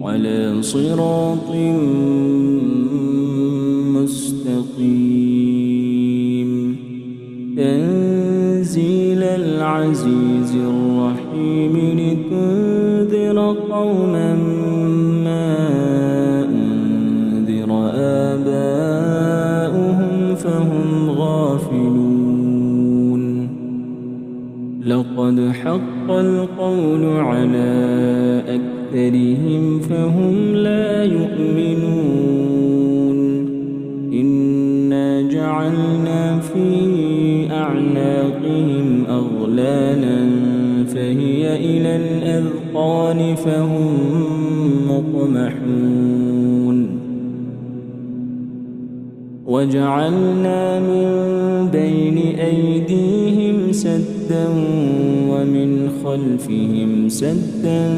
على صراط مستقيم تنزيل العزيز الرحيم لتنذر قوما ما أنذر آباؤهم فهم غافلون لقد حق القول على أكثرهم فهم لا يؤمنون إنا جعلنا في أعناقهم أغلالا فهي إلى الأذقان فهم مقمحون وجعلنا من بين أيديهم سدا ومن خلفهم سدا